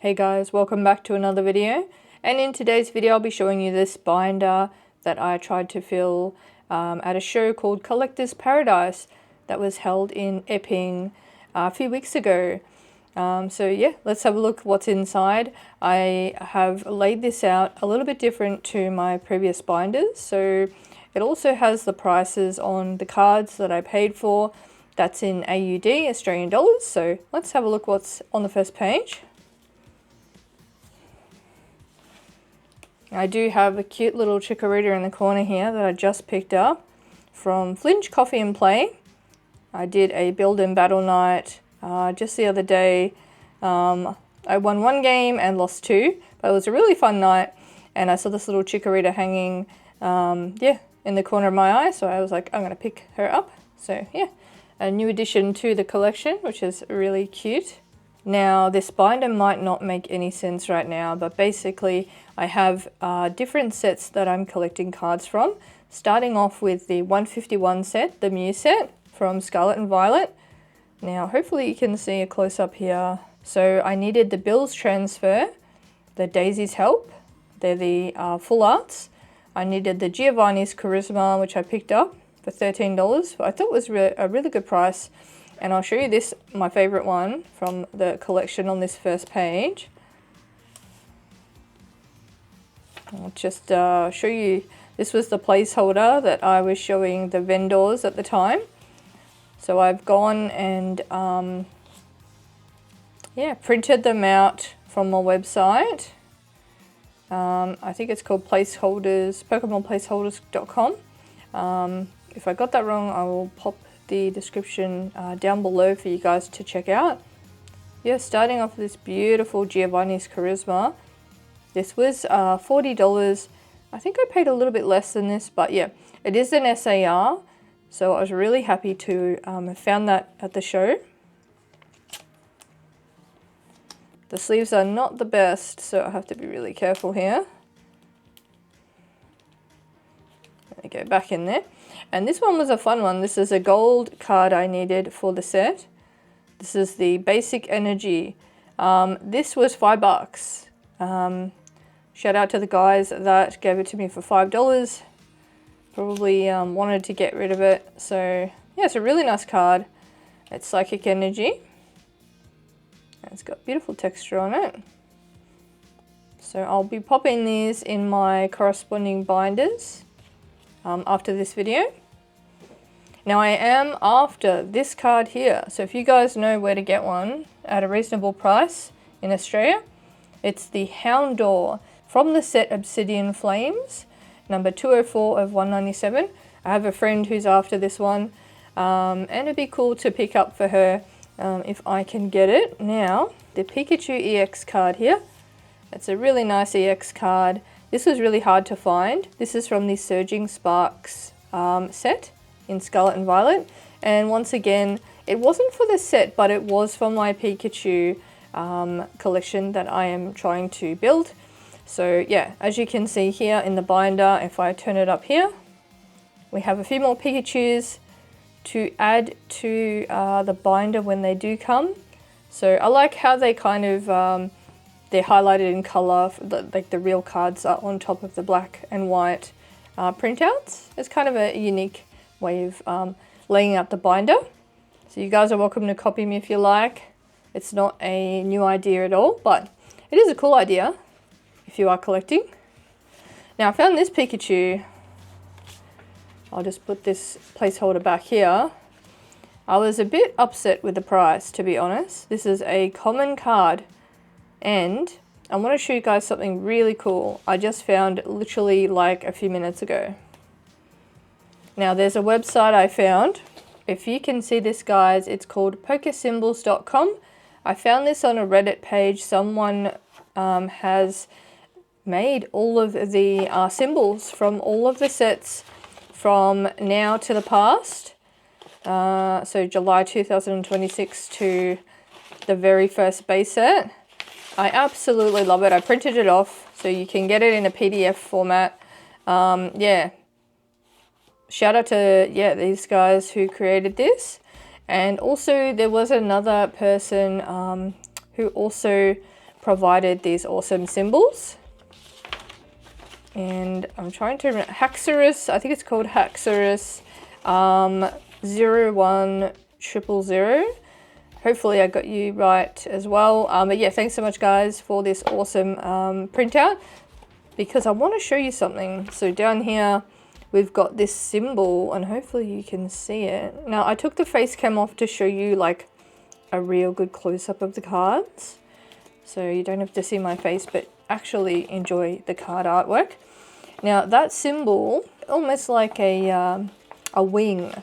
Hey guys, welcome back to another video, and in today's video I'll be showing you this binder that I tried to fill at a show called Collector's Paradise that was held in Epping a few weeks ago. So yeah, let's have a look what's inside. I have laid this out a little bit different to my previous binders, so it also has the prices on the cards that I paid for. That's in AUD, Australian dollars. So let's have a look what's on the first page. I do have a cute little chikorita in the corner here that I just picked up from Flinch Coffee and Play. I did a build and battle night just the other day. I won one game and lost two, but it was a really fun night, and I saw this little chikorita hanging in the corner of my eye, so I was like, I'm going to pick her up. So yeah, a new addition to the collection, which is really cute. Now, this binder might not make any sense right now, but basically I have different sets that I'm collecting cards from, starting off with the 151 set, the Mew set from Scarlet and Violet. Now, hopefully you can see a close-up here. So I needed the Bill's Transfer, the Daisy's Help, they're the full arts. I needed the Giovanni's Charisma, which I picked up for $13. I thought it was a really good price. And I'll show you this, my favorite one from the collection on this first page. I'll just show you, this was the placeholder that I was showing the vendors at the time. So I've gone and printed them out from my website. I think it's called placeholders, PokemonPlaceholders.com. If I got that wrong, I will pop the description down below for you guys to check out. Yeah, starting off with this beautiful Giovanni's Charisma. This was $40. I think I paid a little bit less than this, but yeah, it is an SAR, so I was really happy to have found that at the show. The sleeves are not the best, so I have to be really careful here. Let me go back in there. And this one was a fun one. This is a gold card I needed for the set. This is the Basic Energy. This was $5. Shout out to the guys that gave it to me for $5. Probably wanted to get rid of it. So yeah, it's a really nice card. It's Psychic Energy. And it's got beautiful texture on it. So I'll be popping these in my corresponding binders after this video. Now I am after this card here, so if you guys know where to get one at a reasonable price in Australia, it's the Houndour from the set Obsidian Flames, number 204 of 197. I have a friend who's after this one, and it'd be cool to pick up for her if I can get it. Now, the Pikachu EX card here, it's a really nice EX card. This was really hard to find. This is from the Surging Sparks set in Scarlet and Violet. And once again, it wasn't for the set, but it was for my Pikachu collection that I am trying to build. So yeah, as you can see here in the binder, if I turn it up here, we have a few more Pikachus to add to the binder when they do come. So I like how they kind of they're highlighted in color, like the real cards are on top of the black and white printouts. It's kind of a unique way of laying out the binder. So you guys are welcome to copy me if you like. It's not a new idea at all, but it is a cool idea if you are collecting. Now I found this Pikachu. I'll just put this placeholder back here. I was a bit upset with the price, to be honest. This is a common card. And I want to show you guys something really cool I just found literally like a few minutes ago. Now there's a website I found. If you can see this, guys, it's called pokesymbols.com. I found this on a Reddit page. Someone has made all of the symbols from all of the sets from now to the past. So July 2026 to the very first base set. I absolutely love it. I printed it off so you can get it in a PDF format. Yeah. Shout out to these guys who created this. And also there was another person who also provided these awesome symbols. And I'm trying to remember, Haxorus, I think it's called Haxorus 01000. Hopefully I got you right as well. But yeah, thanks so much guys for this awesome printout, because I want to show you something. So down here we've got this symbol, and hopefully you can see it. Now I took the face cam off to show you like a real good close-up of the cards, so you don't have to see my face but actually enjoy the card artwork. Now that symbol, almost like a wing.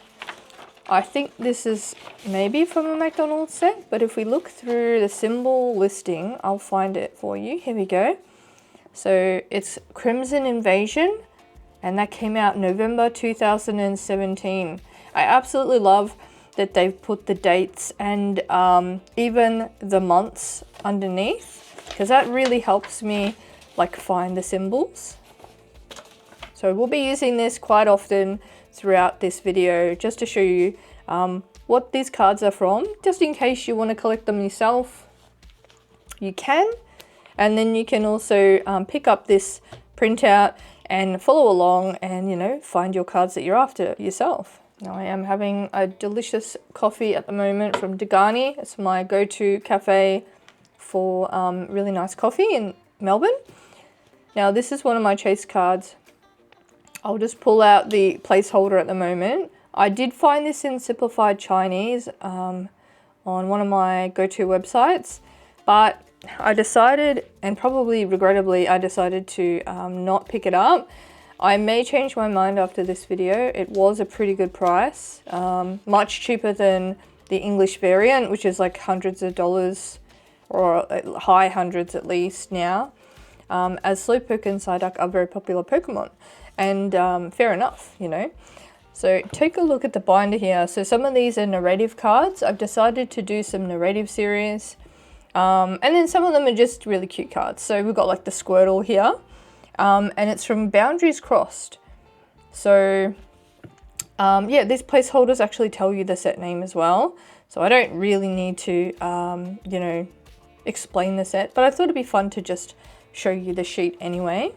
I think this is maybe from a McDonald's set, but if we look through the symbol listing, I'll find it for you. Here we go. So it's Crimson Invasion, and that came out November 2017. I absolutely love that they've put the dates and even the months underneath, because that really helps me like find the symbols. So we'll be using this quite often throughout this video, just to show you what these cards are from, just in case you want to collect them yourself. You can, and then you can also pick up this printout and follow along and, you know, find your cards that you're after yourself. Now I am having a delicious coffee at the moment from Degani. It's my go-to cafe for really nice coffee in Melbourne. Now this is one of my chase cards. I'll just pull out the placeholder at the moment. I did find this in Simplified Chinese on one of my go-to websites, but I decided, and probably regrettably, I decided to not pick it up. I may change my mind after this video. It was a pretty good price, much cheaper than the English variant, which is like hundreds of dollars, or high hundreds at least now, as Slowpoke and Psyduck are very popular Pokemon. And fair enough, you know. So take a look at the binder here. So some of these are narrative cards. I've decided to do some narrative series. And then some of them are just really cute cards. So we've got like the Squirtle here. And it's from Boundaries Crossed. So yeah, these placeholders actually tell you the set name as well. So I don't really need to, you know, explain the set. But I thought it'd be fun to just show you the sheet anyway.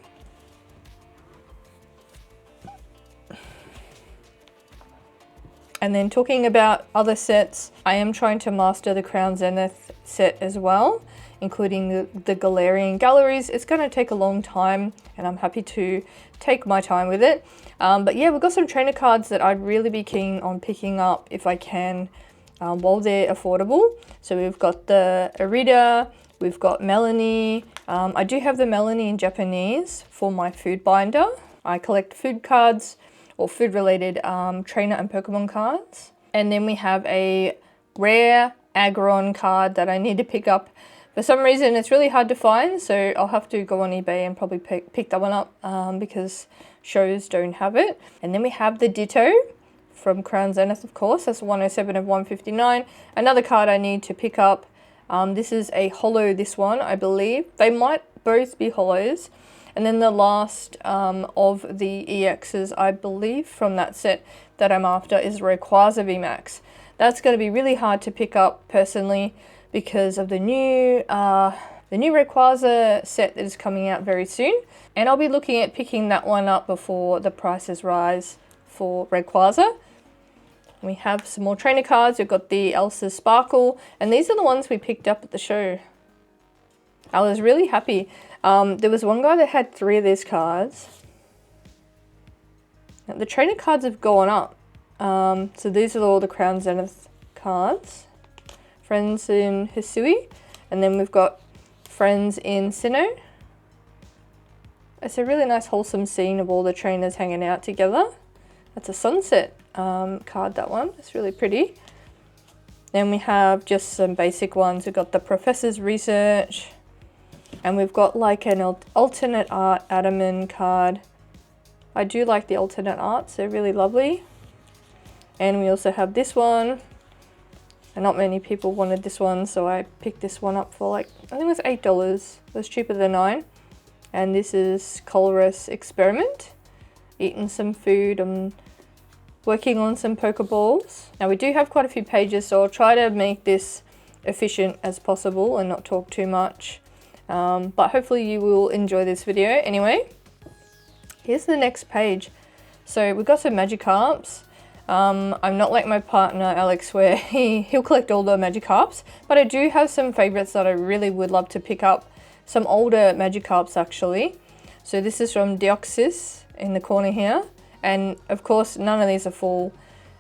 And then talking about other sets, I am trying to master the Crown Zenith set as well, including the Galarian Galleries. It's going to take a long time, and I'm happy to take my time with it. But yeah, we've got some trainer cards that I'd really be keen on picking up if I can, while they're affordable. So we've got the Irida, we've got Melanie. I do have the Melanie in Japanese for my food binder. I collect food cards, or food related trainer and Pokemon cards. And then we have a rare Aggron card that I need to pick up. For some reason it's really hard to find, so I'll have to go on eBay and probably pick that one up because shows don't have it. And then we have the Ditto from Crown Zenith, of course. That's 107 of 159. Another card I need to pick up. This is a holo, this one, I believe. They might both be holos. And then the last of the EXs, I believe, from that set that I'm after is Rayquaza VMAX. That's going to be really hard to pick up personally because of the new Rayquaza set that is coming out very soon. And I'll be looking at picking that one up before the prices rise for Rayquaza. We have some more trainer cards. We've got the Elsa Sparkle, and these are the ones we picked up at the show. I was really happy. There was one guy that had 3 of these cards. Now, the trainer cards have gone up. So these are all the Crown Zenith cards. Friends in Hisui. And then we've got Friends in Sinnoh. It's a really nice wholesome scene of all the trainers hanging out together. That's a sunset card, that one. It's really pretty. Then we have just some basic ones. We've got the Professor's Research. And we've got like an alternate art Adaman card. I do like the alternate arts, they're really lovely. And we also have this one. And not many people wanted this one, so I picked this one up for like, I think it was $8. It was cheaper than 9. And this is Colress Experiment. Eating some food, I'm working on some Pokeballs. Now we do have quite a few pages, so I'll try to make this efficient as possible and not talk too much. But hopefully you will enjoy this video. Anyway, here's the next page. So we've got some Magikarps. I'm not like my partner Alex, where he'll collect all the Magikarps, but I do have some favorites that I really would love to pick up. Some older Magikarps actually. So this is from Deoxys in the corner here, and of course none of these are full.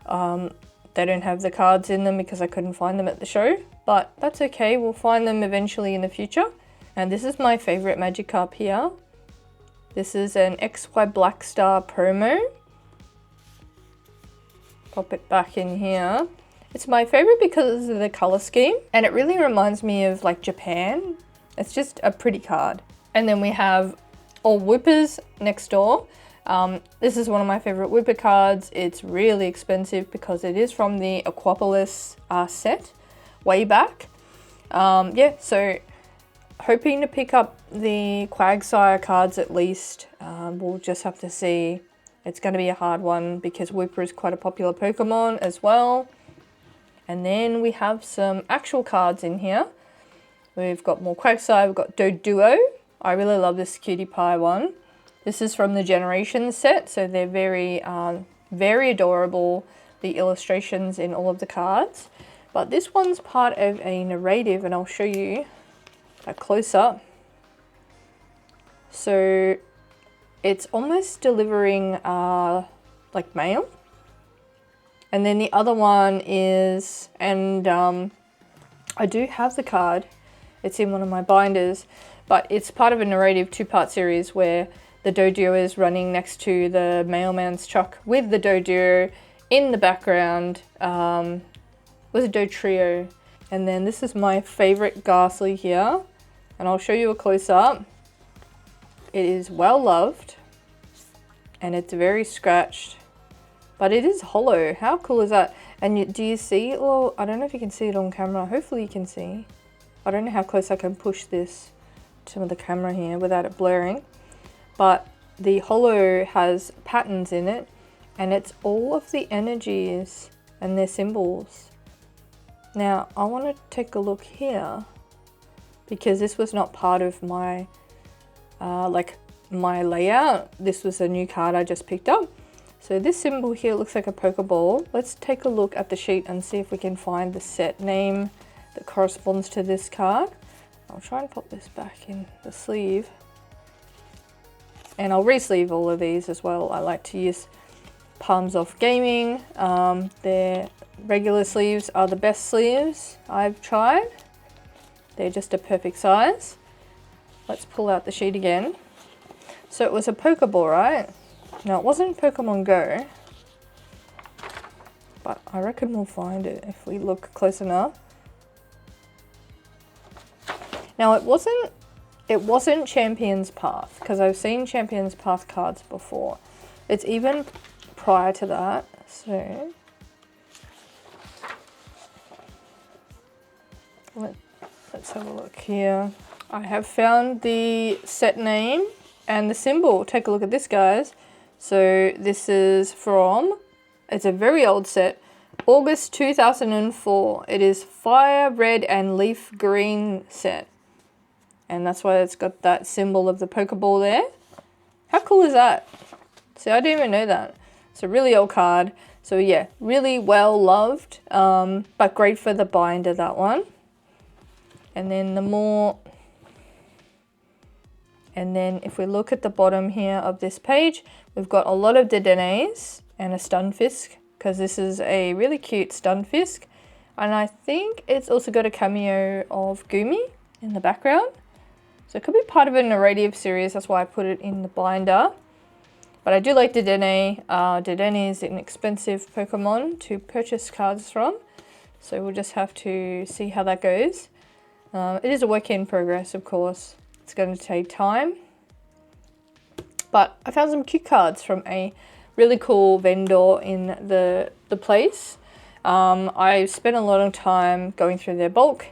They don't have the cards in them because I couldn't find them at the show, but that's okay, we'll find them eventually in the future. And this is my favorite Magikarp here. This is an XY Black Star promo. Pop it back in here. It's my favorite because of the color scheme, and it really reminds me of like Japan. It's just a pretty card. And then we have all Whippers next door. This is one of my favorite Whipper cards. It's really expensive because it is from the Aquapolis set way back. Yeah, so hoping to pick up the Quagsire cards at least. We'll just have to see. It's going to be a hard one because Whipper is quite a popular Pokemon as well. And then we have some actual cards in here. We've got more Quagsire, we've got Doduo. I really love this Cutie Pie one. This is from the Generations set, so they're very, very adorable, the illustrations in all of the cards. But this one's part of a narrative, and I'll show you a close-up. So it's almost delivering like mail. And then the other one is, and I do have the card, it's in one of my binders, but it's part of a narrative 2-part series where the Doduo is running next to the mailman's truck with the Doduo in the background, with a Dotrio. And then this is my favorite Ghastly here, and I'll show you a close-up. It is well loved, and it's very scratched, but it is hollow. How cool is that? And do you see, or I don't know if you can see it on camera, hopefully you can see. I don't know how close I can push this to the camera here without it blurring, but the hollow has patterns in it, and it's all of the energies and their symbols. Now I want to take a look here because this was not part of my my layout. This was a new card I just picked up. So this symbol here looks like a Pokeball. Let's take a look at the sheet and see if we can find the set name that corresponds to this card. I'll try and pop this back in the sleeve. And I'll re-sleeve all of these as well. I like to use Palms Off Gaming. Their regular sleeves are the best sleeves I've tried. They're just a perfect size. Let's pull out the sheet again. So it was a Pokeball, right? Now it wasn't Pokemon Go, but I reckon we'll find it if we look close enough. Now it wasn't Champion's Path, because I've seen Champion's Path cards before. It's even prior to that, so let's have a look here. I have found the set name and the symbol. Take a look at this, guys. So this is from, it's a very old set, August 2004. It is Fire Red and Leaf Green set. And that's why it's got that symbol of the Pokeball there. How cool is that? See, I didn't even know that. It's a really old card. So yeah, really well loved, but great for the binder, that one. And then and then if we look at the bottom here of this page, we've got a lot of Dedennes and a Stunfisk, because this is a really cute Stunfisk. And I think it's also got a cameo of Goomy in the background. So it could be part of a narrative series, that's why I put it in the binder. But I do like Dedenne. Dedenne is an expensive Pokemon to purchase cards from, so we'll just have to see how that goes. It is a work in progress, of course. It's going to take time. But I found some cute cards from a really cool vendor in the place. I spent a lot of time going through their bulk.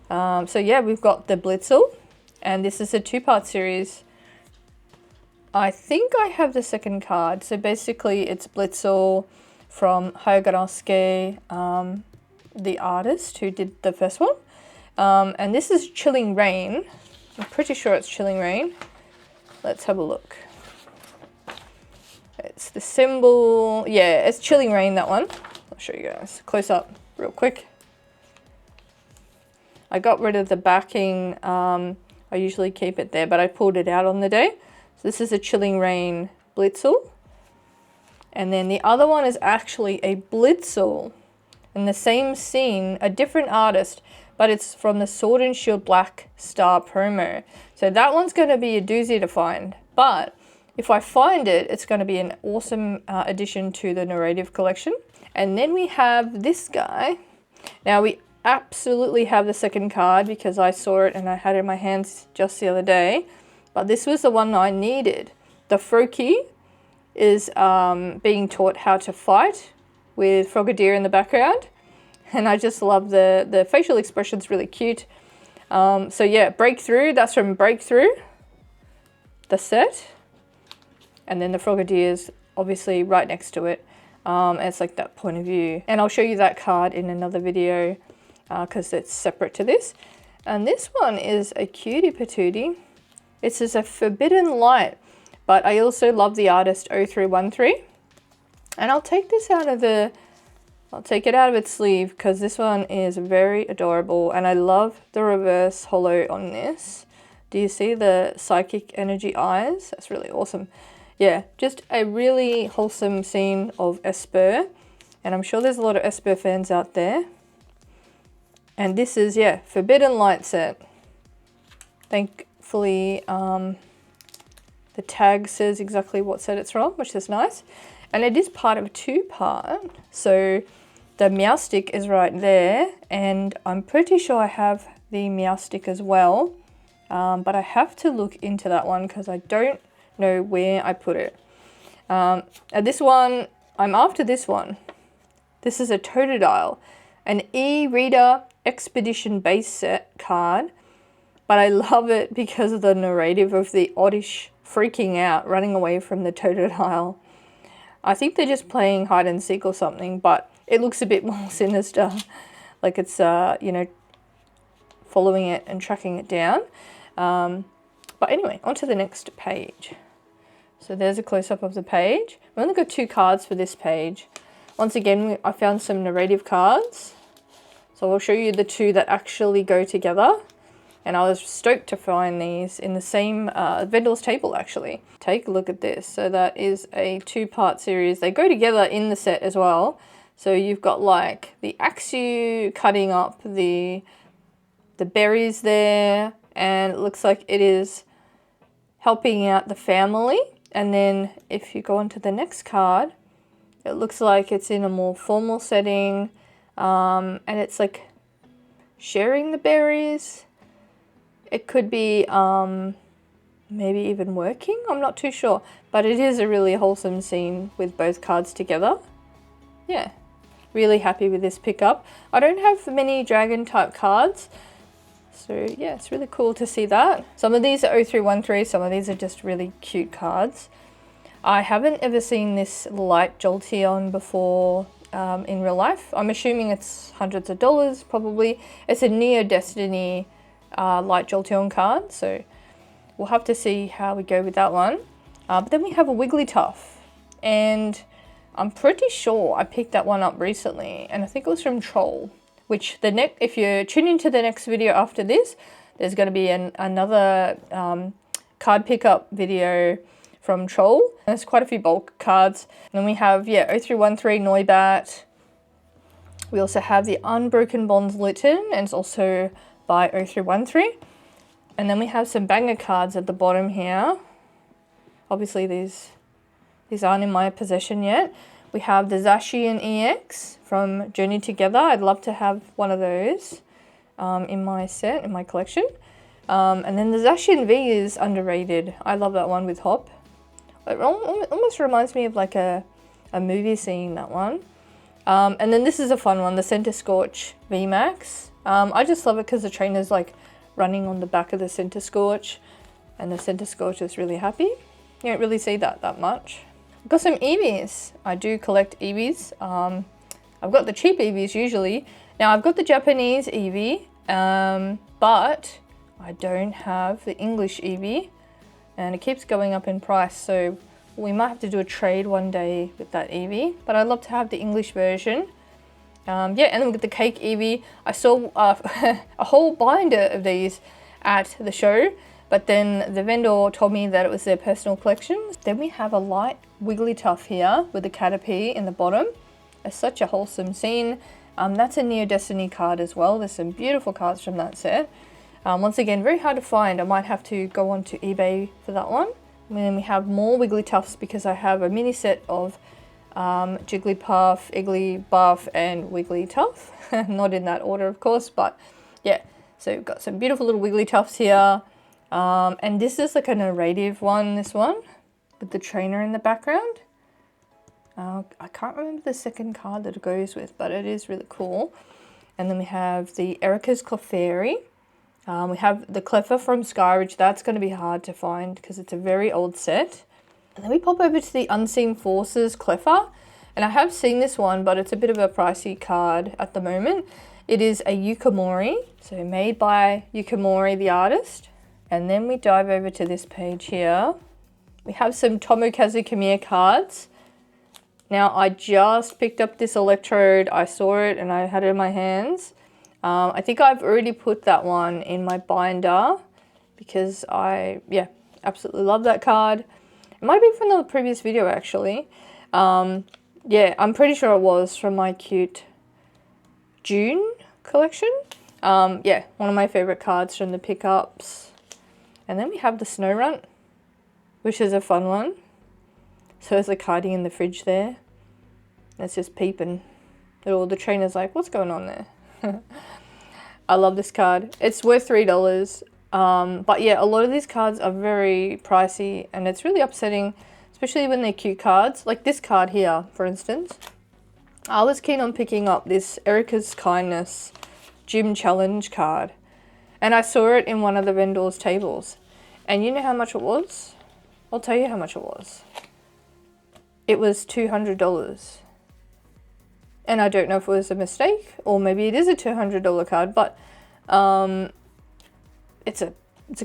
So yeah, we've got the Blitzel, and this is a 2-part series. I think I have the second card. So basically it's Blitzel from Hayaganosuke, the artist who did the first one. And this is Chilling Rain. I'm pretty sure it's Chilling Reign. Let's have a look. It's the symbol. Yeah, it's Chilling Reign, that one. I'll show you guys close up real quick. I got rid of the backing. I usually keep it there, but I pulled it out on the day. So this is a Chilling Reign Blitzel. And then the other one is actually a Blitzel in the same scene, a different artist, but it's from the Sword and Shield Black Star promo. So that one's going to be a doozy to find, but if I find it, it's going to be an awesome addition to the narrative collection. And then we have this guy. Now we absolutely have the second card because I saw it and I had it in my hands just the other day, but this was the one I needed. The Froakie is being taught how to fight with Frogadier in the background, and I just love the facial expression's really cute. So yeah, Breakthrough, that's from Breakthrough, the set, and then the Frogadier's obviously right next to it. It's like that point of view, and I'll show you that card in another video because it's separate to this. And this one is a cutie patootie. It says a Forbidden Light, but I also love the artist 0313. And I'll take this out of I'll take it out of its sleeve because this one is very adorable, and I love the reverse holo on this. Do you see the psychic energy eyes? That's really awesome. Yeah, just a really wholesome scene of Esper, and I'm sure there's a lot of Esper fans out there. And this is, yeah, Forbidden Light set. Thankfully, the tag says exactly what set it's from, which is nice. And it is part of a two-part, so the Meowstic is right there, and I'm pretty sure I have the Meowstic as well, but I have to look into that one because I don't know where I put it. And this one, I'm after this one. This is a Totodile, an e-reader expedition base set card, but I love it because of the narrative of the Oddish freaking out, running away from the Totodile. I think they're just playing hide and seek or something, but it looks a bit more sinister, like it's, you know, following it and tracking it down. But anyway, on to the next page. So there's a close-up of the page. We only got 2 cards for this page. Once again, I found some narrative cards. So I'll show you the 2 that actually go together. And I was stoked to find these in the same vendor's table, actually. Take a look at this. So that is a 2-part series. They go together in the set as well. So you've got like the Axew cutting up the berries there, and it looks like it is helping out the family. And then if you go on to the next card, it looks like it's in a more formal setting, and it's like sharing the berries. It could be maybe even working, I'm not too sure, but it is a really wholesome scene with both cards together. Yeah, really happy with this pickup. I don't have many dragon type cards, so yeah, it's really cool to see that. Some of these are 0313, some of these are just really cute cards. I haven't ever seen this light Jolteon before in real life. I'm assuming it's hundreds of dollars, probably. It's a Neo Destiny light Jolteon card, so we'll have to see how we go with that one. But then we have a Wigglytuff, and I'm pretty sure I picked that one up recently, and I think it was from Troll, which if you tune into the next video after this, there's going to be another card pickup video from Troll. There's quite a few bulk cards. And then we have, yeah, 0313 Noibat. We also have the Unbroken Bonds Litten, and it's also by 0313. And then we have some banger cards at the bottom here. Obviously these aren't in my possession yet. We have the Zacian EX from Journey Together. I'd love to have one of those in my set, in my collection. And then the Zacian V is underrated. I love that one with Hop. It almost reminds me of like a movie scene, that one. And then this is a fun one, the Center Scorch VMAX. I just love it because the trainer's like running on the back of the Center Scorch, and the Center Scorch is really happy. You don't really see that much. I've got some Eevees. I do collect Eevees. I've got the cheap Eevees usually. Now I've got the Japanese Eevee, but I don't have the English Eevee, and it keeps going up in price, so we might have to do a trade one day with that Eevee, but I'd love to have the English version. Yeah, and then we've got the cake Eevee. I saw a whole binder of these at the show, but then the vendor told me that it was their personal collection. Then we have a light Wigglytuff here with the Caterpie in the bottom. It's such a wholesome scene. That's a Neo Destiny card as well. There's some beautiful cards from that set. Once again, very hard to find. I might have to go onto eBay for that one. And then we have more Wigglytuffs because I have a mini set of Jigglypuff, Igglybuff, and Wigglytuff. Not in that order, of course, but yeah. So we've got some beautiful little Wigglytuffs here. And this is like a narrative one, this one, with the trainer in the background. I can't remember the second card that it goes with, but it is really cool. And then we have the Erica's Clefairy. We have the Cleffa from Skyridge. That's going to be hard to find because it's a very old set. And then we pop over to the Unseen Forces Cleffa. And I have seen this one, but it's a bit of a pricey card at the moment. It is a Yukimori, so made by Yukimori, the artist. And then we dive over to this page here. We have some Tomokazu Kamiya cards. Now, I just picked up this Electrode. I saw it and I had it in my hands. I think I've already put that one in my binder because I absolutely love that card. It might be from the previous video, actually. Yeah, I'm pretty sure it was from my cute June collection. Yeah, one of my favorite cards from the pickups. And then we have the Snow Runt, which is a fun one. So there's a cardie in the fridge there. It's just peeping. The trainer's like, what's going on there? I love this card. It's worth $3. But yeah, a lot of these cards are very pricey and it's really upsetting, especially when they're cute cards. Like this card here, for instance. I was keen on picking up this Erica's Kindness Gym Challenge card. And I saw it in one of the vendor's tables. And you know how much it was? I'll tell you how much it was. It was $200. And I don't know if it was a mistake or maybe it is a $200 card, but it's a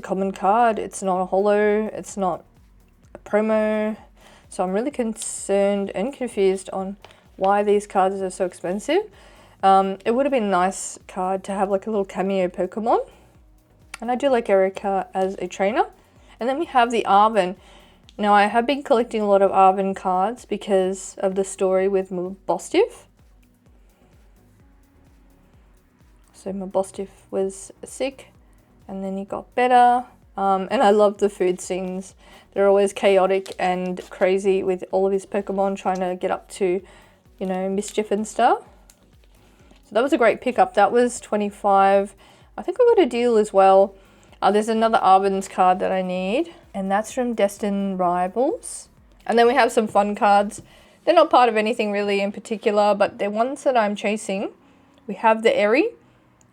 common card. It's not a holo. It's not a promo. So I'm really concerned and confused on why these cards are so expensive. It would have been a nice card to have like a little cameo Pokemon. And I do like Erica as a trainer. And then we have the Arven. Now I have been collecting a lot of Arven cards because of the story with Mabostiff. So Mabostiff was sick and then he got better. And I love the food scenes. They're always chaotic and crazy with all of his Pokemon trying to get up to, you know, mischief and stuff. So that was a great pickup. That was $25. I think I got a deal as well. There's another Arben's card that I need, and that's from Destined Rivals. And then we have some fun cards. They're not part of anything really in particular, but they're ones that I'm chasing. We have the Eri,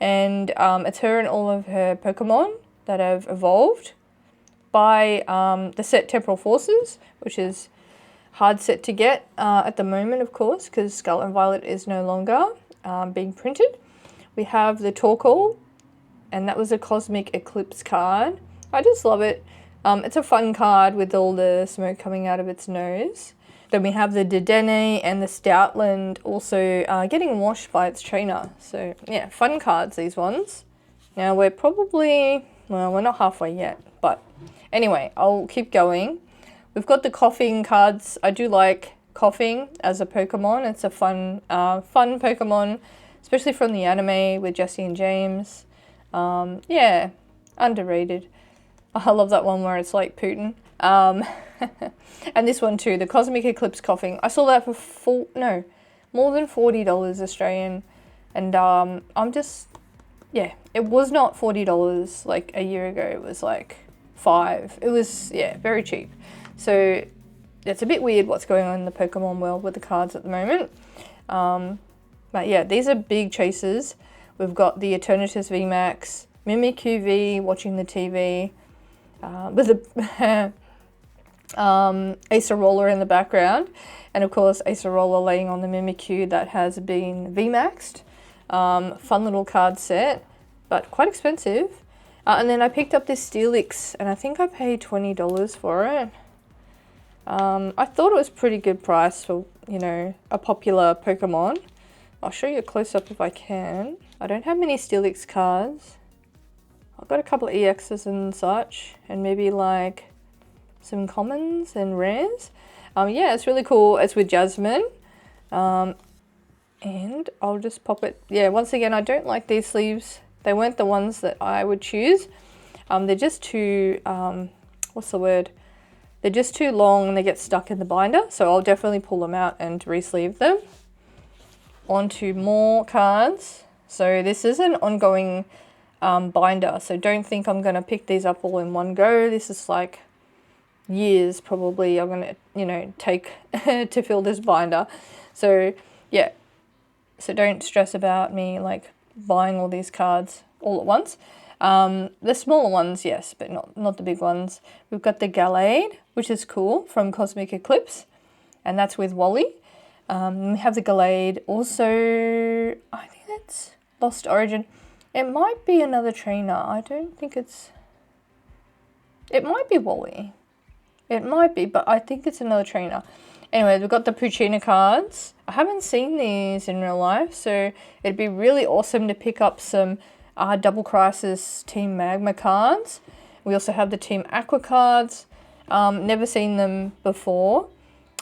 and it's her and all of her Pokemon that have evolved by the set Temporal Forces, which is hard set to get at the moment, of course, because Scarlet and Violet is no longer being printed. We have the Torkoal, and that was a Cosmic Eclipse card. I just love it. It's a fun card with all the smoke coming out of its nose. Then we have the Dedenne and the Stoutland also getting washed by its trainer. So yeah, fun cards, these ones. Now we're probably, well, we're not halfway yet, but anyway, I'll keep going. We've got the Coughing cards. I do like Coughing as a Pokemon. It's a fun Pokemon, especially from the anime with Jesse and James. Yeah, underrated. I love that one where it's like Putin. And this one too, the Cosmic Eclipse Coughing. I saw that for more than $40 Australian. And I'm just, yeah, it was not $40 like a year ago. It was like $5. It was, yeah, very cheap. So it's a bit weird what's going on in the Pokemon world with the cards at the moment. But yeah, these are big chasers. We've got the Eternatus VMAX, Mimikyu V watching the TV, with a Acerola in the background, and of course Acerola laying on the Mimikyu that has been VMAXed. Fun little card set, but quite expensive. And then I picked up this Steelix, and I think I paid $20 for it. I thought it was pretty good price for, you know, a popular Pokemon. I'll show you a close-up if I can. I don't have many Steelix cards. I've got a couple of EXs and such, and maybe like some commons and rares. Yeah, it's really cool. It's with Jasmine. And I'll just pop it. Yeah, once again, I don't like these sleeves. They weren't the ones that I would choose. They're just too, what's the word? They're just too long and they get stuck in the binder. So I'll definitely pull them out and re-sleeve them. On to more cards. So this is an ongoing binder. So don't think I'm going to pick these up all in one go. This is like years probably I'm going to, you know, take to fill this binder. So yeah. So don't stress about me like buying all these cards all at once. The smaller ones, yes, but not the big ones. We've got the Gallade, which is cool, from Cosmic Eclipse, and that's with Wally. We have the Gallade, also, I think that's Lost Origin. It might be another trainer. I don't think it's... It might be Wally. It might be, but I think it's another trainer. Anyway, we've got the Puccina cards. I haven't seen these in real life, so it'd be really awesome to pick up some Double Crisis Team Magma cards. We also have the Team Aqua cards. Never seen them before.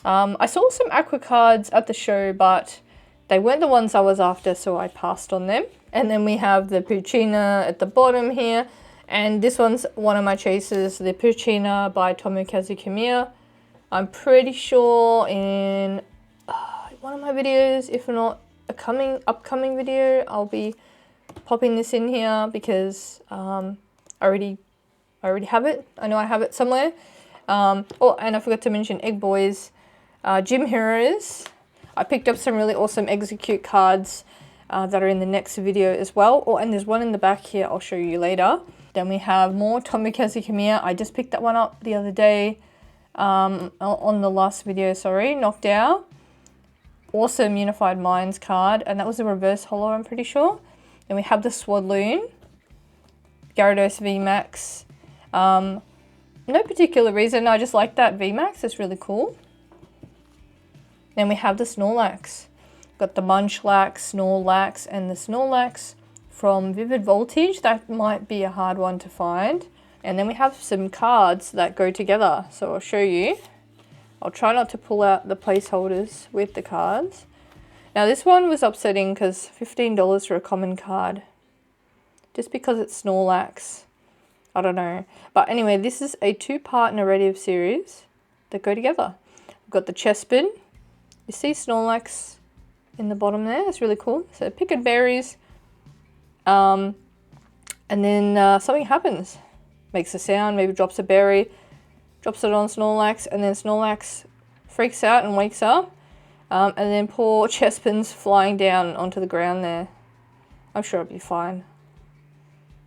I saw some Aqua cards at the show, but they weren't the ones I was after, so I passed on them. And then we have the Puccina at the bottom here. And this one's one of my chases, the Puccina by Tomokazu Kamiya. I'm pretty sure in one of my videos, if not a upcoming video, I'll be popping this in here because I already have it. I know I have it somewhere. Oh, and I forgot to mention Egg Boys, Gym Heroes. I picked up some really awesome Execute cards that are in the next video as well. Oh, and there's one in the back here I'll show you later. Then we have more Tomokazu Kamiya. I just picked that one up the other day. On the last video, sorry, knocked out. Awesome Unified Minds card, and that was a reverse holo, I'm pretty sure. Then we have the Swadloon, Gyarados VMAX. No particular reason, I just like that VMAX, it's really cool. Then we have the Snorlax. Got the Munchlax, Snorlax, and the Snorlax from Vivid Voltage. That might be a hard one to find. And then we have some cards that go together, so I'll show you. I'll try not to pull out the placeholders with the cards. Now this one was upsetting because $15 for a common card. Just because it's Snorlax. I don't know. But anyway, this is a 2-part narrative series that go together. We've got the Chespin. You see Snorlax in the bottom there? It's really cool. So picking berries. And then something happens. Makes a sound, maybe drops a berry, drops it on Snorlax, and then Snorlax freaks out and wakes up. And then poor Chespin's flying down onto the ground there. I'm sure it'll be fine.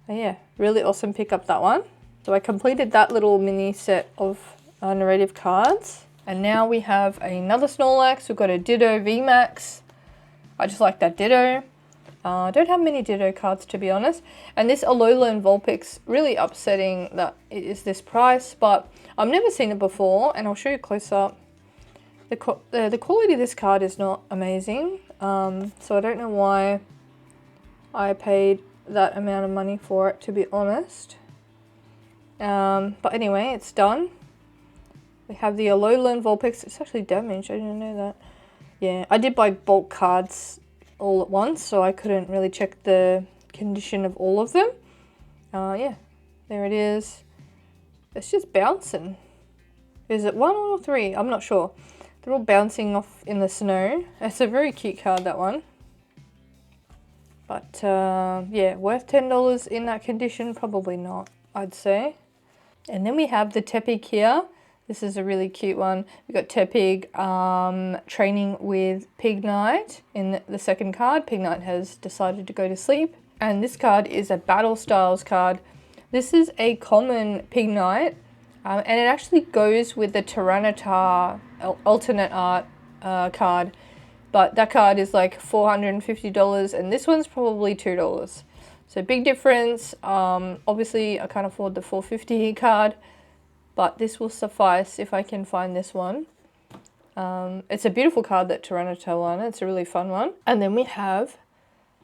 But yeah, really awesome pick up that one. So I completed that little mini set of narrative cards. And now we have another Snorlax. We've got a Ditto VMAX. I just like that Ditto. I don't have many Ditto cards, to be honest. And this Alolan Vulpix, really upsetting that it is this price, but I've never seen it before, and I'll show you close up. The quality of this card is not amazing, so I don't know why I paid that amount of money for it, to be honest. But anyway, it's done. We have the Alolan Vulpix. It's actually damaged, I didn't know that. Yeah, I did buy bulk cards all at once, so I couldn't really check the condition of all of them. Yeah, there it is. It's just bouncing. Is it 1 or 3? I'm not sure. They're all bouncing off in the snow. It's a very cute card, that one. But yeah, worth $10 in that condition? Probably not, I'd say. And then we have the Tepig here. This is a really cute one. We've got Tepig training with Pignite in the second card. Pignite has decided to go to sleep. And this card is a Battle Styles card. This is a common Pignite. And it actually goes with the Tyranitar alternate art card. But that card is like $450 and this one's probably $2. So big difference. Obviously I can't afford the 450 card, but this will suffice if I can find this one. It's a beautiful card, that Tyranitar one. It's a really fun one. And then we have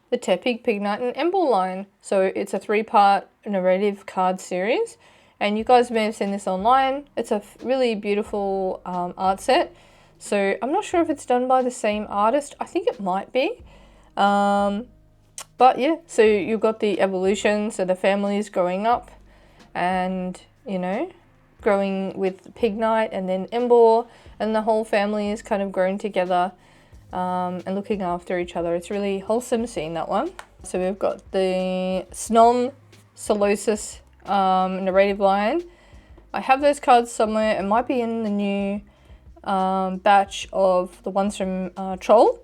the Tepig, Pignite and Emble line. So it's a 3-part narrative card series. And you guys may have seen this online. It's a really beautiful art set. So I'm not sure if it's done by the same artist. I think it might be. But yeah, so you've got the evolution. So the families growing up and, you know, growing with Pignite and then Emble. And the whole family is kind of growing together and looking after each other. It's really wholesome seeing that one. So we've got the Snom Solosis narrative line. I have those cards somewhere. It might be in the new batch of the ones from Troll.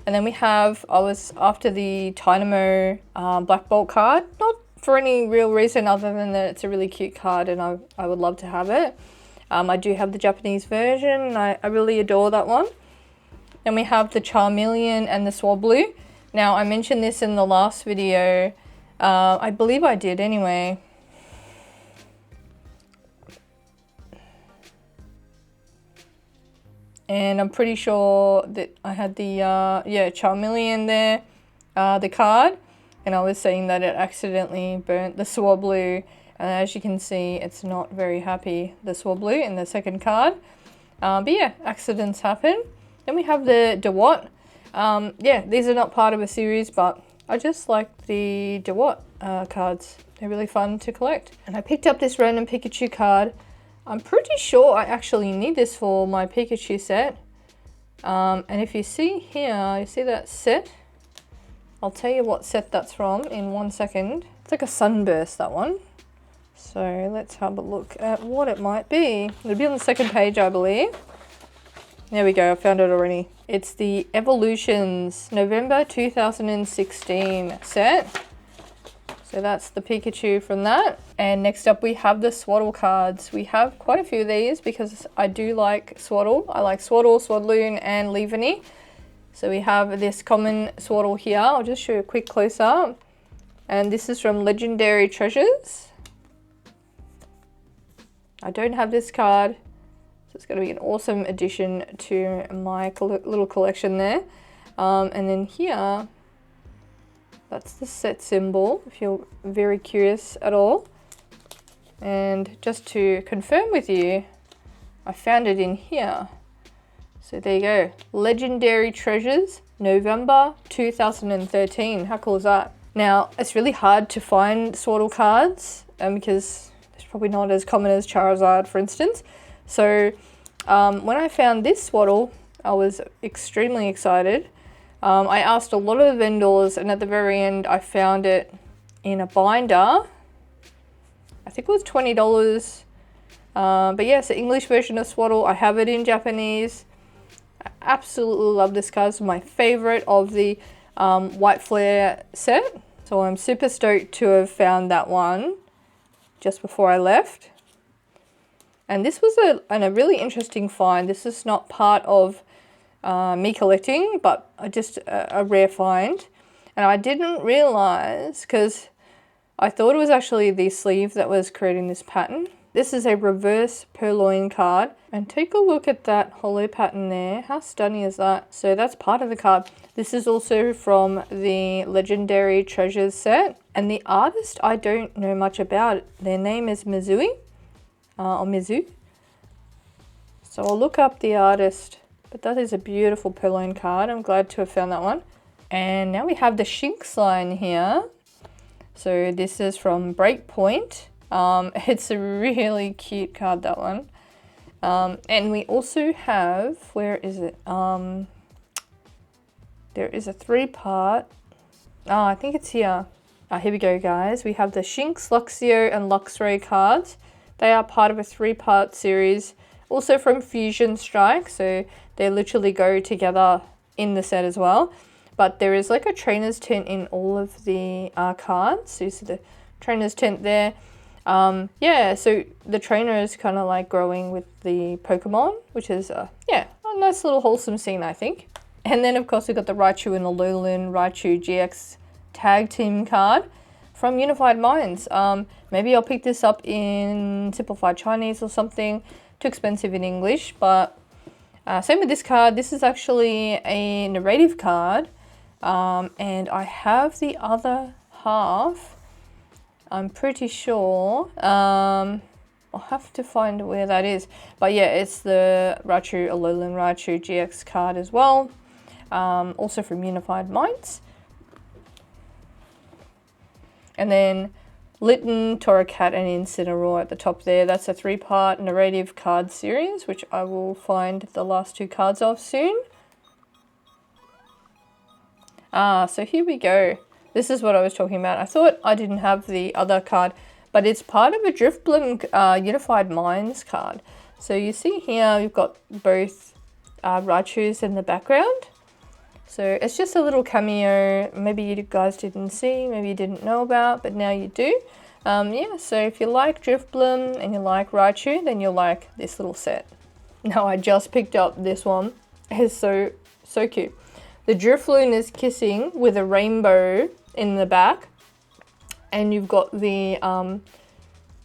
And then we have, I was after the Dynamo Black Bolt card, not for any real reason other than that it's a really cute card and I would love to have it. I do have the Japanese version and I really adore that one. Then we have the Charmeleon and the Swablu. Now I mentioned this in the last video, I believe I did anyway. And I'm pretty sure that I had the Charmeleon there, the card, and I was saying that it accidentally burnt the Swablu, and as you can see, it's not very happy, the Swablu in the second card. But yeah, accidents happen. Then we have the Dewott. Yeah, these are not part of a series, but I just like the Dewott cards. They're really fun to collect. And I picked up this random Pikachu card. I'm pretty sure I actually need this for my Pikachu set. And if you see here, you see that set? I'll tell you what set that's from in 1 second. It's like a Sunburst, that one. So let's have a look at what it might be. It'll be on the second page, I believe. There we go, I found it already. It's the Evolutions November 2016 set. So that's the Pikachu from that. And next up we have the Swaddle cards. We have quite a few of these because I do like Swaddle. I like Swaddle, Swadloon and Leaveney. So we have this common Swaddle here. I'll just show you a quick close up. And this is from Legendary Treasures. I don't have this card. So it's going to be an awesome addition to my little collection there. And then here, that's the set symbol, if you're very curious at all. And just to confirm with you, I found it in here. So there you go. Legendary Treasures, November 2013. How cool is that? Now, it's really hard to find Swaddle cards because it's probably not as common as Charizard, for instance. So when I found this Swaddle, I was extremely excited. I asked a lot of the vendors and at the very end I found it in a binder. I think it was $20. But yes, the English version of Swaddle. I have it in Japanese. I absolutely love this card. It's my favorite of the White Flare set. So I'm super stoked to have found that one just before I left. And this was a really interesting find. This is not part of me collecting, but just a rare find. And I didn't realize, because I thought it was actually the sleeve that was creating this pattern. This is a reverse purloin card. And take a look at that hollow pattern there. How stunning is that? So that's part of the card. This is also from the Legendary Treasures set. And the artist, I don't know much about. Their name is Mizui, or Mizu. So I'll look up the artist. But that is a beautiful purloin card. I'm glad to have found that one. And now we have the Shinx line here. So this is from Breakpoint. It's a really cute card, that one. And we also have, where is it? There is a 3-part. I think it's here. Here we go, guys. We have the Shinx, Luxio and Luxray cards. They are part of a 3-part series. Also from Fusion Strike. So they literally go together in the set as well. But there is like a trainer's tent in all of the cards. So you see the trainer's tent there. Yeah, so the trainer is kind of like growing with the Pokemon, which is, yeah, a nice little wholesome scene, I think. And then, of course, we've got the Raichu and the Alolan Raichu GX Tag Team card. from Unified Minds. Maybe I'll pick this up in Simplified Chinese or something. Too expensive in English, but same with this card. This is actually a narrative card, and I have the other half. I'm pretty sure. I'll have to find where that is. But yeah, it's the Raichu Alolan Raichu GX card as well. Also from Unified Minds. And then Litten, Torracat, and Incineroar at the top there. That's a 3-part narrative card series, which I will find the last 2 cards of soon. So here we go. This is what I was talking about. I thought I didn't have the other card, but it's part of a Drifblim Unified Minds card. So you see here, you've got both Raichus in the background. So it's just a little cameo, maybe you guys didn't see, maybe you didn't know about, but now you do. Yeah, so if you like Drifblim and you like Raichu, then you'll like this little set. Now I just picked up this one. It's so cute. The Drifloon is kissing with a rainbow in the back. And you've got the,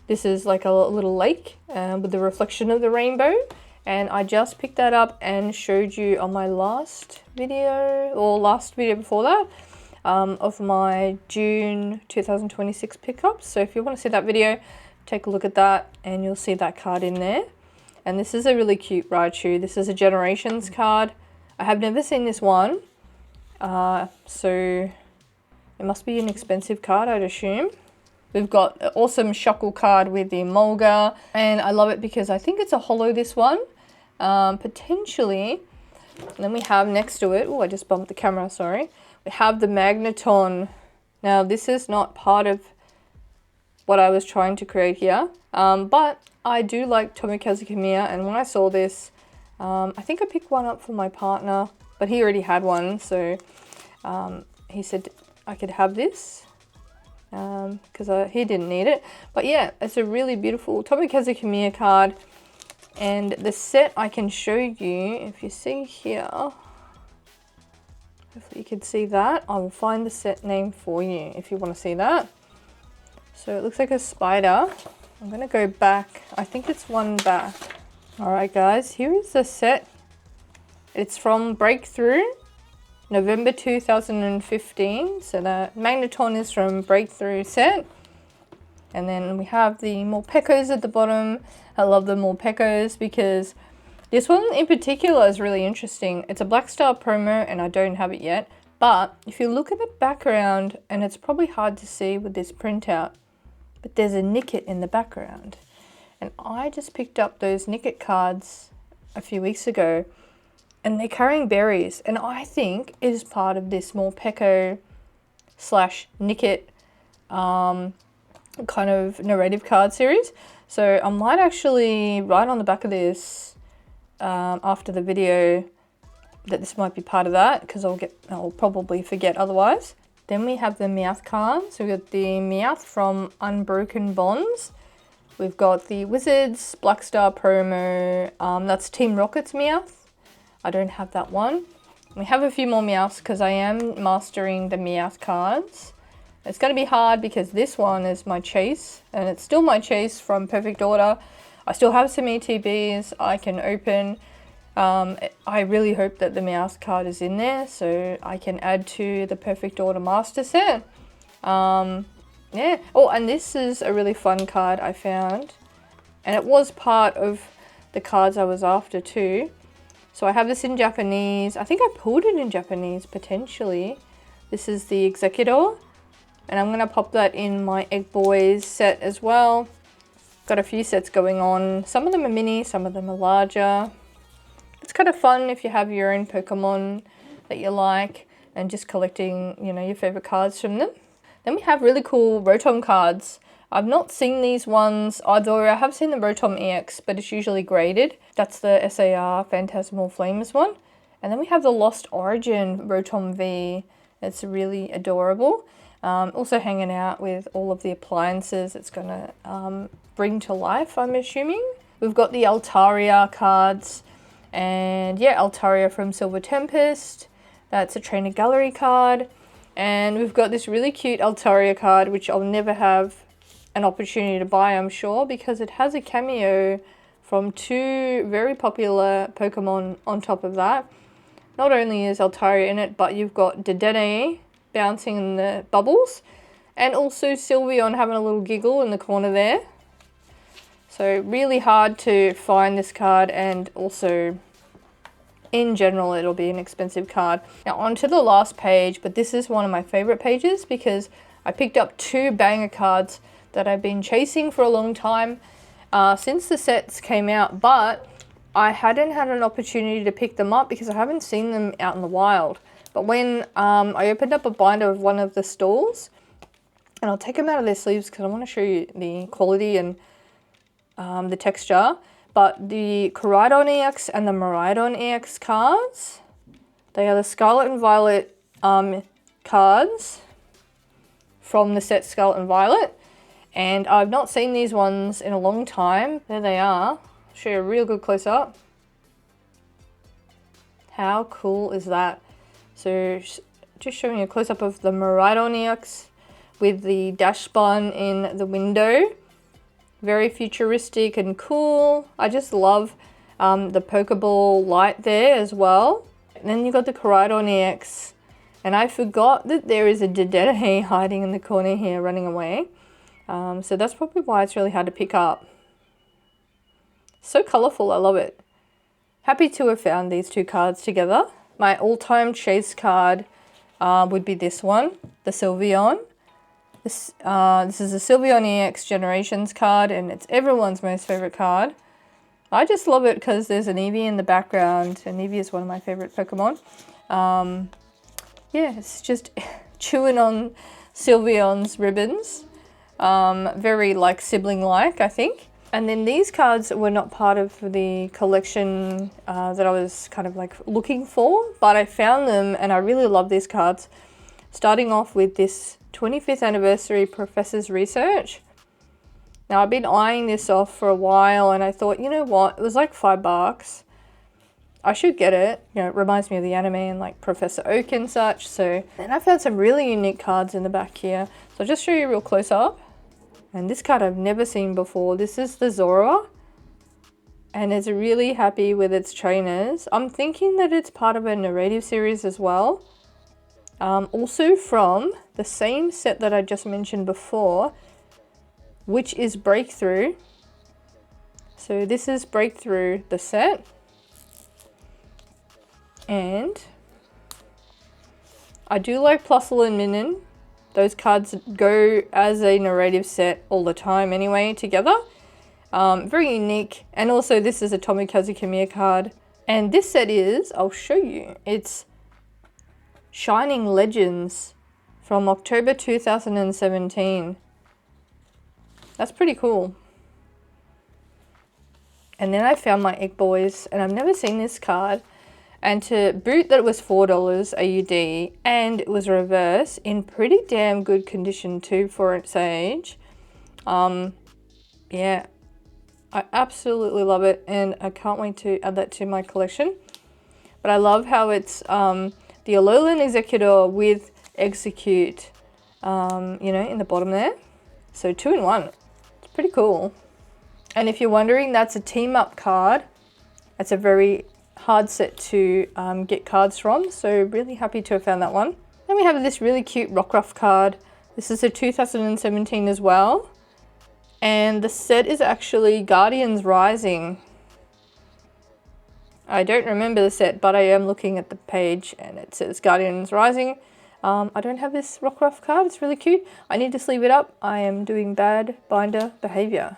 this is like a little lake with the reflection of the rainbow. And I just picked that up and showed you on my last video, or last video before that, of my June 2026 pickups. So if you want to see that video, take a look at that and you'll see that card in there. And this is a really cute Raichu. This is a Generations card. I have never seen this one. So it must be an expensive card, I'd assume. We've got an awesome Shuckle card with the Emolga, and I love it because I think it's a holo, this one, potentially. And then we have next to it, oh, I just bumped the camera, sorry. We have the Magneton. Now, this is not part of what I was trying to create here, but I do like Tomokazu Kamiya, and when I saw this, I think I picked one up for my partner, but he already had one, so he said I could have this. Because he didn't need it. But yeah, it's a really beautiful Tomokazu Kamiya card. And the set I can show you, if you see here, hopefully you can see that. I will find the set name for you if you want to see that. So it looks like a spider. I'm going to go back. I think it's one back. Alright guys, here is the set. It's from Breakthrough. November 2015, so the Magneton is from Breakthrough set. And then we have the Morpekos at the bottom. I love the Morpekos because this one in particular is really interesting. It's a Black Star promo and I don't have it yet. But if you look at the background, and it's probably hard to see with this printout, but there's a Nickit in the background. And I just picked up those Nickit cards a few weeks ago. And they're carrying berries, and I think it is part of this Morpeko / Nickit kind of narrative card series. So I might actually write on the back of this after the video that this might be part of that, because I'll probably forget otherwise. Then we have the Meowth cards. So we've got the Meowth from Unbroken Bonds. We've got the Wizards Black Star promo. That's Team Rocket's Meowth. I don't have that one. We have a few more Meowths because I am mastering the Meowth cards. It's going to be hard because this one is my chase, and it's still my chase from Perfect Order. I still have some ETBs I can open. I really hope that the Meowth card is in there so I can add to the Perfect Order Master set. Yeah. Oh, and this is a really fun card I found, and it was part of the cards I was after too. So I have this in Japanese. I think I pulled it in Japanese, potentially. This is the Executor. And I'm going to pop that in my Egg Boys set as well. Got a few sets going on. Some of them are mini, some of them are larger. It's kind of fun if you have your own Pokemon that you like and just collecting, you know, your favorite cards from them. Then we have really cool Rotom cards. I've not seen these ones, although I have seen the Rotom EX, but it's usually graded. That's the SAR Phantasmal Flames one. And then we have the Lost Origin Rotom V. It's really adorable. Also hanging out with all of the appliances it's going to bring to life, I'm assuming. We've got the Altaria cards. And yeah, Altaria from Silver Tempest. That's a Trainer Gallery card. And we've got this really cute Altaria card, which I'll never have an opportunity to buy, I'm sure, because it has a cameo from 2 very popular Pokemon on top of that. Not only is Altaria in it, but you've got Dedenne bouncing in the bubbles, and also Sylveon having a little giggle in the corner there. So really hard to find this card, and also in general it'll be an expensive card. Now on to the last page, but this is one of my favorite pages because I picked up 2 banger cards that I've been chasing for a long time since the sets came out, but I hadn't had an opportunity to pick them up because I haven't seen them out in the wild. But when I opened up a binder of one of the stalls, and I'll take them out of their sleeves because I want to show you the quality and the texture. But the Koraidon EX and the Miraidon EX cards, they are the Scarlet and Violet cards from the set Scarlet and Violet. And I've not seen these ones in a long time. There they are. I'll show you a real good close-up. How cool is that? So just showing you a close-up of the Miraidon EX with the dash bun in the window. Very futuristic and cool. I just love the Pokeball light there as well. And then you got the Koraidon EX. And I forgot that there is a Dedenne hiding in the corner here running away. So that's probably why it's really hard to pick up. So colourful, I love it. Happy to have found these 2 cards together. My all-time chase card would be this one, the Sylveon. This is a Sylveon EX Generations card, and it's everyone's most favourite card. I just love it because there's an Eevee in the background, and Eevee is one of my favourite Pokemon. Yeah, it's just chewing on Sylveon's ribbons. Very like sibling-like, I think. And then these cards were not part of the collection that I was kind of like looking for, but I found them and I really love these cards. Starting off with this 25th anniversary Professor's Research. Now I've been eyeing this off for a while and I thought, you know what, it was like $5. I should get it. You know, it reminds me of the anime and like Professor Oak and such. So, and I found some really unique cards in the back here. So I'll just show you real close up. And this card I've never seen before. This is the Zora. And it's really happy with its trainers. I'm thinking that it's part of a narrative series as well. Also from the same set that I just mentioned before, which is Breakthrough. So this is Breakthrough, the set. And I do like Plusle and Minun. Those cards go as a narrative set all the time anyway, together. Very unique. And also this is a Tomokazu Kamiya card. And this set is, I'll show you, it's Shining Legends from October 2017. That's pretty cool. And then I found my Egg Boys, and I've never seen this card. And to boot that it was $4 AUD, and it was reverse in pretty damn good condition too for its age. Yeah, I absolutely love it, and I can't wait to add that to my collection. But I love how it's the Alolan Executor with Execute, you know, in the bottom there. So 2 in 1. It's pretty cool. And if you're wondering, that's a team up card. It's a very hard set to get cards from, so really happy to have found that one. Then we have this really cute Rockruff card. This is a 2017 as well, and the set is actually Guardians Rising. I don't remember the set, but I am looking at the page and it says Guardians Rising. I don't have this Rockruff card. It's really cute. I need to sleeve it up. I am doing bad binder behavior.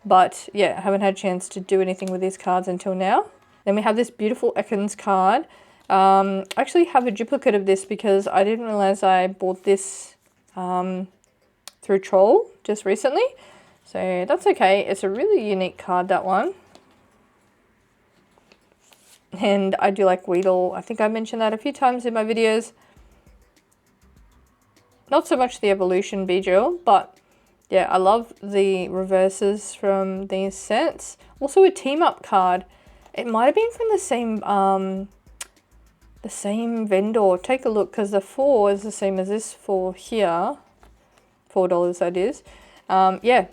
But yeah, I haven't had a chance to do anything with these cards until now. Then we have this beautiful Ekans card. I actually have a duplicate of this because I didn't realize I bought this through Troll just recently. So that's okay. It's a really unique card, that one. And I do like Weedle. I think I mentioned that a few times in my videos. Not so much the evolution Beedrill, but yeah, I love the reverses from these sets. Also a team up card. It might have been from the same the same vendor. Take a look, because the 4 is the same as this 4 here. $4 that is. Yeah,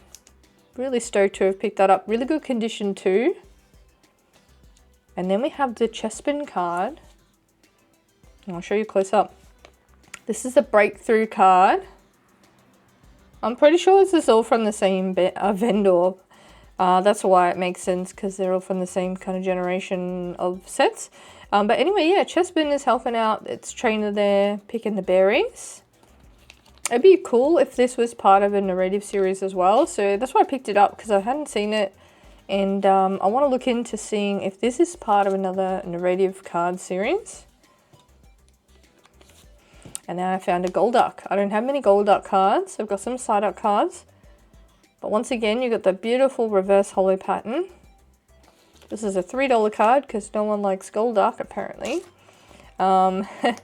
really stoked to have picked that up. Really good condition too. And then we have the Chespin card. I'll show you close up. This is the breakthrough card. I'm pretty sure this is all from the same vendor. That's why it makes sense, because they're all from the same kind of generation of sets. But anyway, yeah, Chespin is helping out its trainer there, picking the berries. It'd be cool if this was part of a narrative series as well. So that's why I picked it up, because I hadn't seen it. And I want to look into seeing if this is part of another narrative card series. And now I found a Golduck. I don't have many Golduck cards. I've got some Psyduck cards. But once again, you got the beautiful reverse holo pattern. This is a $3 card because no one likes Golduck apparently. But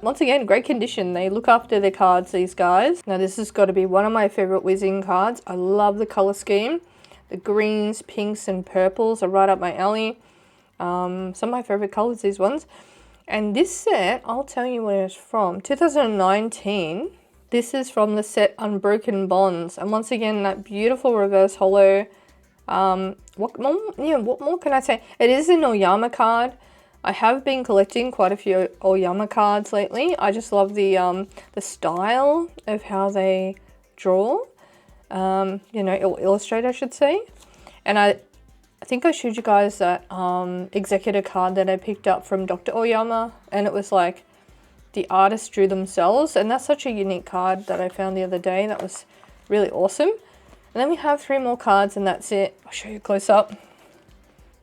once again, great condition. They look after their cards, these guys. Now this has got to be one of my favorite whizzing cards. I love the color scheme. The greens, pinks and purples are right up my alley. Some of my favorite colors, these ones. And this set, I'll tell you where it's from. 2019. This is from the set Unbroken Bonds. And once again, that beautiful reverse holo. What more can I say? It is an Oyama card. I have been collecting quite a few Oyama cards lately. I just love the style of how they draw. You know, illustrate, I should say. And I think I showed you guys that executor card that I picked up from Dr. Oyama, and it was like the artist drew themselves, and that's such a unique card that I found the other day. That was really awesome. And then we have 3 more cards, and that's it. I'll show you close up.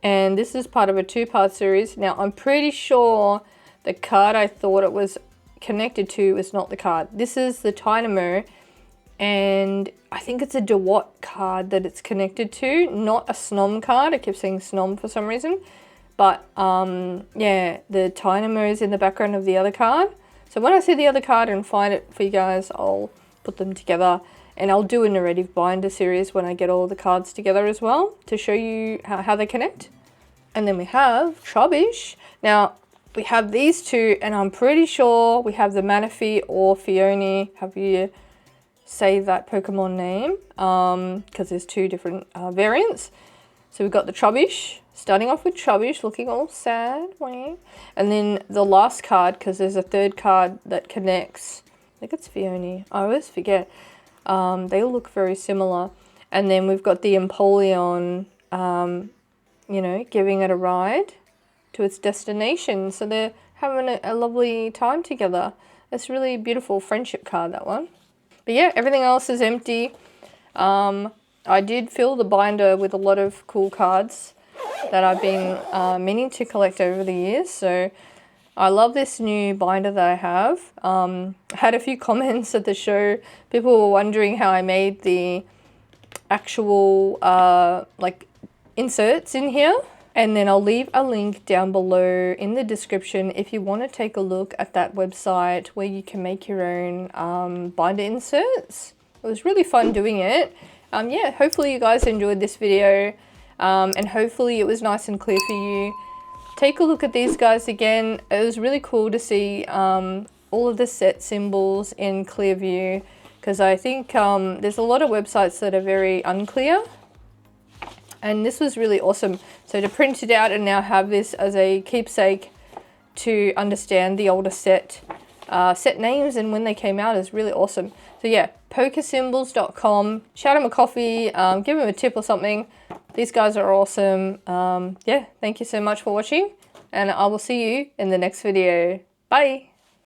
And this is part of a 2-part series. Now I'm pretty sure the card I thought it was connected to is not the card. This is the Dynamo, and I think it's a DeWatt card that it's connected to, not a Snom card. I kept saying Snom for some reason. But yeah, the Dynamo is in the background of the other card. So when I see the other card and find it for you guys, I'll put them together. And I'll do a narrative binder series when I get all the cards together as well to show you how they connect. And then we have Trubbish. Now, we have these 2, and I'm pretty sure we have the Manaphy or Phione. Have you say that Pokemon name? Because there's 2 different variants. So we've got the Trubbish, starting off with Trubbish, looking all sad. And then the last card, because there's a 3rd card that connects. I think it's Phione. I always forget. They all look very similar. And then we've got the Empoleon, you know, giving it a ride to its destination. So they're having a lovely time together. It's really beautiful friendship card, that one. But yeah, everything else is empty. I did fill the binder with a lot of cool cards that I've been meaning to collect over the years. So I love this new binder that I have. I had a few comments at the show. People were wondering how I made the actual like inserts in here. And then I'll leave a link down below in the description if you want to take a look at that website where you can make your own binder inserts. It was really fun doing it. Yeah, hopefully you guys enjoyed this video, and hopefully it was nice and clear for you. Take a look at these guys again. It was really cool to see all of the set symbols in clear view, because I think there's a lot of websites that are very unclear. And this was really awesome. So to print it out and now have this as a keepsake to understand the older set names and when they came out is really awesome. So yeah, pokersymbols.com. Shout them a coffee, give them a tip or something. These guys are awesome. Yeah, thank you so much for watching, and I will see you in the next video. Bye.